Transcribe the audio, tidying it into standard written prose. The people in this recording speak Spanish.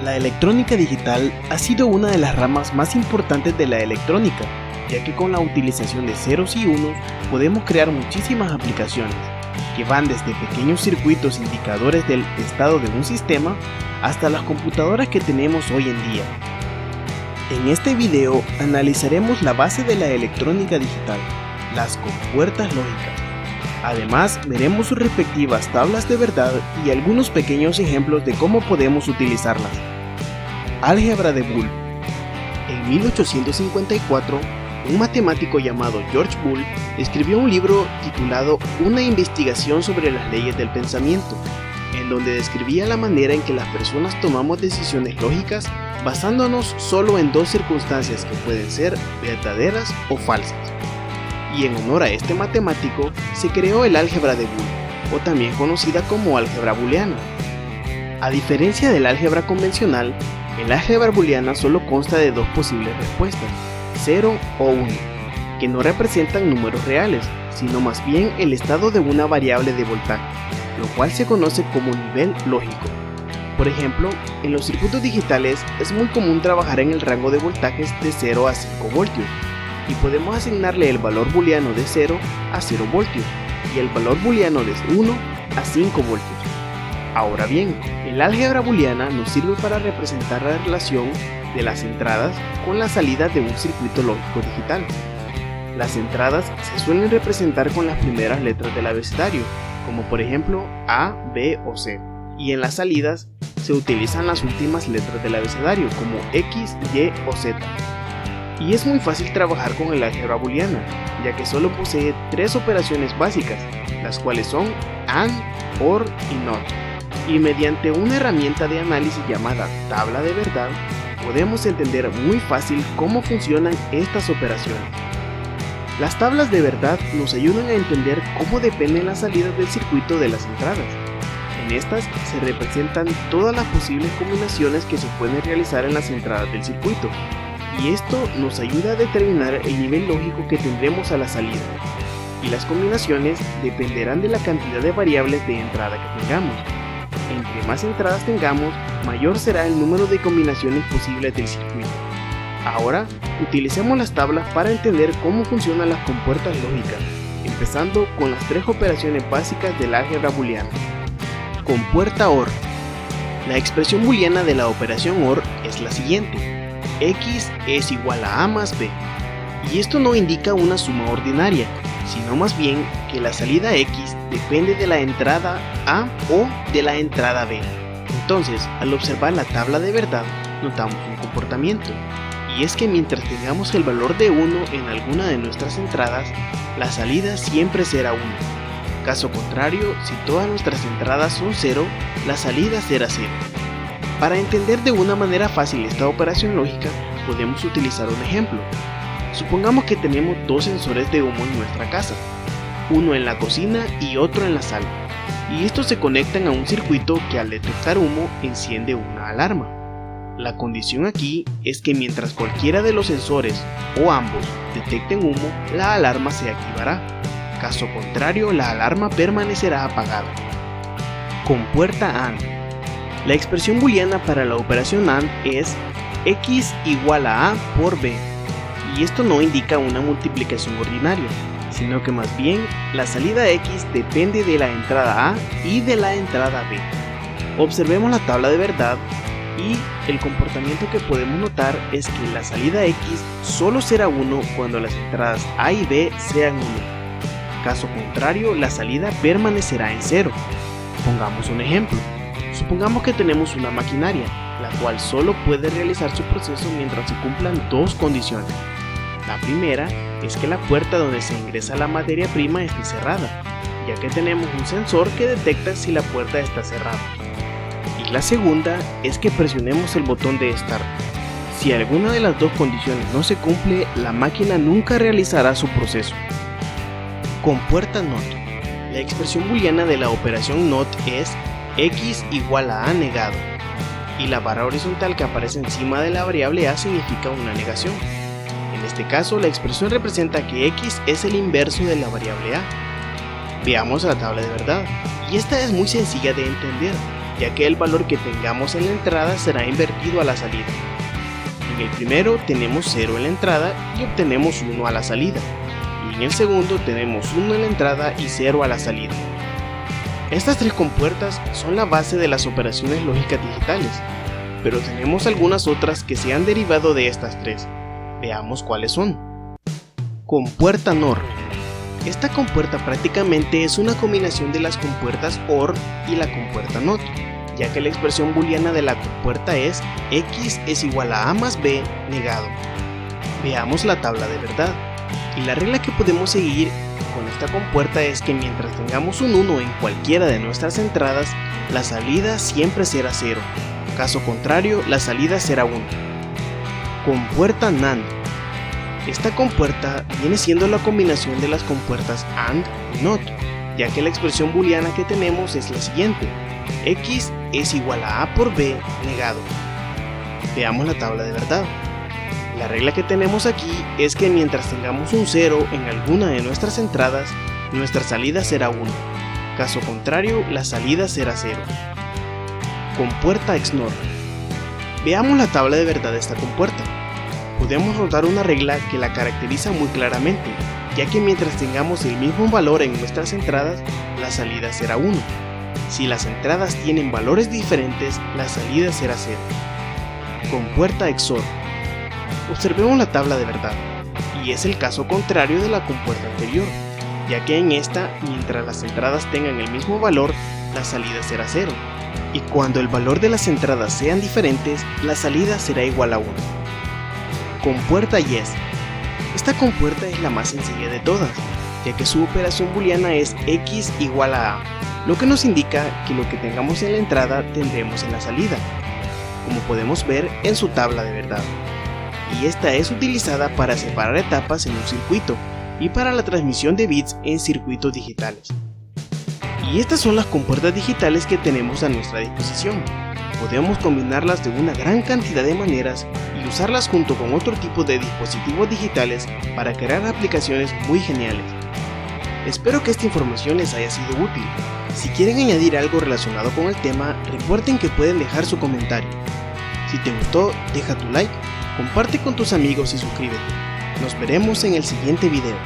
La electrónica digital ha sido una de las ramas más importantes de la electrónica, ya que con la utilización de ceros y unos podemos crear muchísimas aplicaciones, que van desde pequeños circuitos indicadores del estado de un sistema hasta las computadoras que tenemos hoy en día. En este video analizaremos la base de la electrónica digital, las compuertas lógicas. Además, veremos sus respectivas tablas de verdad y algunos pequeños ejemplos de cómo podemos utilizarlas. Álgebra de Boole. En 1854, un matemático llamado George Boole escribió un libro titulado Una investigación sobre las leyes del pensamiento, en donde describía la manera en que las personas tomamos decisiones lógicas basándonos solo en dos circunstancias que pueden ser verdaderas o falsas. Y en honor a este matemático se creó el álgebra de Boole, o también conocida como álgebra booleana. A diferencia del álgebra convencional, el álgebra booleana solo consta de dos posibles respuestas, 0 o 1, que no representan números reales, sino más bien el estado de una variable de voltaje, lo cual se conoce como nivel lógico. Por ejemplo, en los circuitos digitales es muy común trabajar en el rango de voltajes de 0 a 5 voltios, y podemos asignarle el valor booleano de 0 a 0 voltios y el valor booleano de 1 a 5 voltios. Ahora bien, el álgebra booleana nos sirve para representar la relación de las entradas con las salidas de un circuito lógico digital. Las entradas se suelen representar con las primeras letras del abecedario, como por ejemplo A, B o C, y en las salidas se utilizan las últimas letras del abecedario como X, Y o Z. Y es muy fácil trabajar con el álgebra booleana, ya que solo posee tres operaciones básicas, las cuales son AND, OR y NOT. Y mediante una herramienta de análisis llamada tabla de verdad, podemos entender muy fácil cómo funcionan estas operaciones. Las tablas de verdad nos ayudan a entender cómo dependen las salidas del circuito de las entradas. En estas se representan todas las posibles combinaciones que se pueden realizar en las entradas del circuito, y esto nos ayuda a determinar el nivel lógico que tendremos a la salida, y las combinaciones dependerán de la cantidad de variables de entrada que tengamos. Entre más entradas tengamos, mayor será el número de combinaciones posibles del circuito. Ahora, utilicemos las tablas para entender cómo funcionan las compuertas lógicas, empezando con las tres operaciones básicas del álgebra booleana. Compuerta OR. La expresión booleana de la operación OR es la siguiente: X es igual a A más B, y esto no indica una suma ordinaria, sino más bien que la salida X depende de la entrada A o de la entrada B. Entonces, al observar la tabla de verdad, notamos un comportamiento, y es que mientras tengamos el valor de 1 en alguna de nuestras entradas, la salida siempre será 1. Caso contrario, si todas nuestras entradas son 0, la salida será 0. Para entender de una manera fácil esta operación lógica, podemos utilizar un ejemplo. Supongamos que tenemos dos sensores de humo en nuestra casa, uno en la cocina y otro en la sala, y estos se conectan a un circuito que al detectar humo enciende una alarma. La condición aquí es que mientras cualquiera de los sensores o ambos detecten humo, la alarma se activará. Caso contrario, la alarma permanecerá apagada. Compuerta AND. La expresión booleana para la operación AND es X igual a A por B, y esto no indica una multiplicación ordinaria, sino que más bien la salida X depende de la entrada A y de la entrada B. Observemos la tabla de verdad y el comportamiento que podemos notar es que la salida X solo será 1 cuando las entradas A y B sean 1. Caso contrario, la salida permanecerá en 0. Pongamos un ejemplo. Supongamos que tenemos una maquinaria, la cual solo puede realizar su proceso mientras se cumplan dos condiciones. La primera es que la puerta donde se ingresa la materia prima esté cerrada, ya que tenemos un sensor que detecta si la puerta está cerrada. Y la segunda es que presionemos el botón de Start. Si alguna de las dos condiciones no se cumple, la máquina nunca realizará su proceso. Compuerta NOT. La expresión booleana de la operación NOT es X igual a A negado, y la barra horizontal que aparece encima de la variable A significa una negación. En este caso, la expresión representa que X es el inverso de la variable A. Veamos la tabla de verdad, y esta es muy sencilla de entender, ya que el valor que tengamos en la entrada será invertido a la salida. En el primero tenemos 0 en la entrada y obtenemos 1 a la salida, y en el segundo tenemos 1 en la entrada y 0 a la salida. Estas tres compuertas son la base de las operaciones lógicas digitales, pero tenemos algunas otras que se han derivado de estas tres. Veamos cuáles son. Compuerta NOR. Esta compuerta prácticamente es una combinación de las compuertas OR y la compuerta NOT, ya que la expresión booleana de la compuerta es X es igual a A más B negado. Veamos la tabla de verdad, y la regla que podemos seguir con esta compuerta es que mientras tengamos un 1 en cualquiera de nuestras entradas, la salida siempre será 0, caso contrario la salida será 1. Compuerta NAND. Esta compuerta viene siendo la combinación de las compuertas AND y NOT, ya que la expresión booleana que tenemos es la siguiente: X es igual a A por B negado. Veamos la tabla de verdad. La regla que tenemos aquí es que mientras tengamos un 0 en alguna de nuestras entradas, nuestra salida será 1. Caso contrario, la salida será 0. Compuerta XNOR. Veamos la tabla de verdad de esta compuerta. Podemos notar una regla que la caracteriza muy claramente, ya que mientras tengamos el mismo valor en nuestras entradas, la salida será 1. Si las entradas tienen valores diferentes, la salida será 0. Compuerta XOR. Observemos la tabla de verdad, y es el caso contrario de la compuerta anterior, ya que en esta, mientras las entradas tengan el mismo valor, la salida será 0, y cuando el valor de las entradas sean diferentes, la salida será igual a 1. Compuerta YES. Esta compuerta es la más sencilla de todas, ya que su operación booleana es X igual a A, lo que nos indica que lo que tengamos en la entrada tendremos en la salida, como podemos ver en su tabla de verdad. Y esta es utilizada para separar etapas en un circuito y para la transmisión de bits en circuitos digitales. Y estas son las compuertas digitales que tenemos a nuestra disposición. Podemos combinarlas de una gran cantidad de maneras y usarlas junto con otro tipo de dispositivos digitales para crear aplicaciones muy geniales. Espero que esta información les haya sido útil. Si quieren añadir algo relacionado con el tema, recuerden que pueden dejar su comentario. Si te gustó, deja tu like, comparte con tus amigos y suscríbete. Nos veremos en el siguiente video.